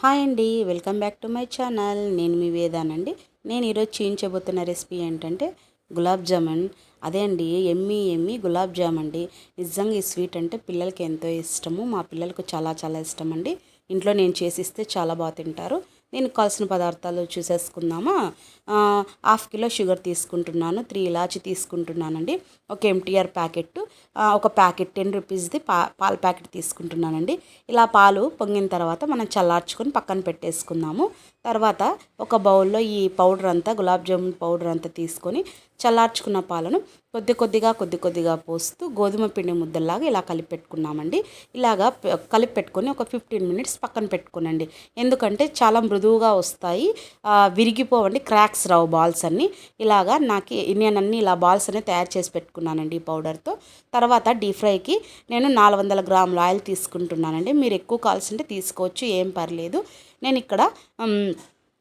Hi అండి, welcome back to my channel. నేను మీ వేదానండి. నేను ఈరోజు చూపించబోతున్న రెసిపీ ఏంటంటే గులాబ్ జామున్. అదే అండి, ఎమ్మి ఎమ్మి గులాబ్ జామ్ అండి. నిజంగా ఈ స్వీట్ అంటే పిల్లలకి ఎంతో ఇష్టము. మా పిల్లలకు చాలా చాలా ఇష్టం అండి. ఇంట్లో నేను చేసిస్తే చాలా బాగా తింటారు. దీనికి కావాల్సిన పదార్థాలు చూసేసుకుందామా. హాఫ్ కిలో షుగర్ తీసుకుంటున్నాను, 3 ఇలాచి తీసుకుంటున్నానండి, ఒక ఎంటీఆర్ ప్యాకెట్, ఒక ప్యాకెట్ 10 రూపీస్ది పాల ప్యాకెట్ తీసుకుంటున్నానండి. ఇలా పాలు పొంగిన తర్వాత మనం చల్లార్చుకొని పక్కన పెట్టేసుకుందాము. తర్వాత ఒక బౌల్లో ఈ పౌడర్ అంతా, గులాబ్ జామున్ పౌడర్ అంతా తీసుకొని చల్లార్చుకున్న పాలను కొద్ది కొద్దిగా పోస్తూ గోధుమ పిండి ముద్దల్లాగా ఇలా కలిపి పెట్టుకున్నామండి. ఇలాగా కలిపి పెట్టుకొని ఒక 15 మినిట్స్ పక్కన పెట్టుకోనండి. ఎందుకంటే చాలా మృదువుగా వస్తాయి, విరిగిపోవండి, క్రాక్స్ రావు బాల్స్ అన్నీ. ఇలాగా నేను అన్ని ఇలా బాల్స్ అన్నీ తయారు చేసి పెట్టుకున్నానండి ఈ పౌడర్తో. తర్వాత డీప్ ఫ్రైకి నేను 400 గ్రాముల ఆయిల్ తీసుకుంటున్నానండి. మీరు ఎక్కువ కావాల్సింటే తీసుకోవచ్చు, ఏం పర్లేదు. నేను ఇక్కడ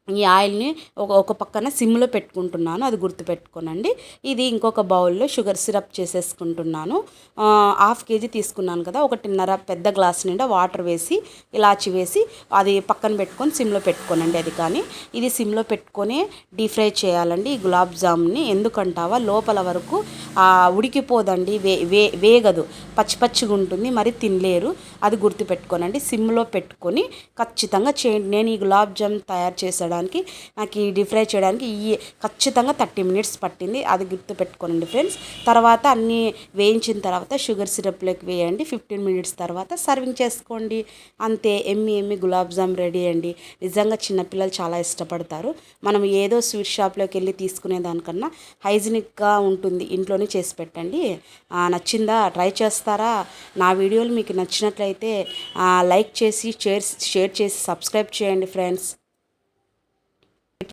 ఈ ఆయిల్ని ఒక పక్కన సిమ్లో పెట్టుకుంటున్నాను, అది గుర్తుపెట్టుకోనండి. ఇది ఇంకొక బౌల్లో షుగర్ సిరప్ చేసేసుకుంటున్నాను. 1/2 కేజీ తీసుకున్నాను కదా, 1.5 పెద్ద గ్లాస్ నిండా వాటర్ వేసి ఇలాచి వేసి అది పక్కన పెట్టుకొని సిమ్లో పెట్టుకోనండి. అది కానీ ఇది సిమ్లో పెట్టుకొని డీప్ ఫ్రై చేయాలండి ఈ గులాబ్ జామున్ని. ఎందుకంటావా, లోపల వరకు ఉడికిపోదండి, వేగదు, పచ్చి పచ్చిగా ఉంటుంది, మరి తినలేరు. అది గుర్తుపెట్టుకోనండి, సిమ్లో పెట్టుకొని ఖచ్చితంగా చేయండి. నేను ఈ గులాబ్ జామ్ తయారు చేశాను, నాకు ఈ డీప్ ఫ్రై చేయడానికి ఖచ్చితంగా 30 మినిట్స్ పట్టింది. అది గుర్తు పెట్టుకోనండి ఫ్రెండ్స్. తర్వాత అన్నీ వేయించిన తర్వాత షుగర్ సిరప్లోకి వేయండి. 15 మినిట్స్ తర్వాత సర్వింగ్ చేసుకోండి. అంతే, ఎమ్మి గులాబ్ జామ్ రెడీ అండి. నిజంగా చిన్నపిల్లలు చాలా ఇష్టపడతారు. మనం ఏదో స్వీట్ షాప్లోకి వెళ్ళి తీసుకునే దానికన్నా హైజీనిక్గా ఉంటుంది, ఇంట్లోనే చేసి పెట్టండి. నచ్చిందా? ట్రై చేస్తారా? నా వీడియోలు మీకు నచ్చినట్లయితే లైక్ చేసి షేర్ చేసి సబ్స్క్రైబ్ చేయండి ఫ్రెండ్స్.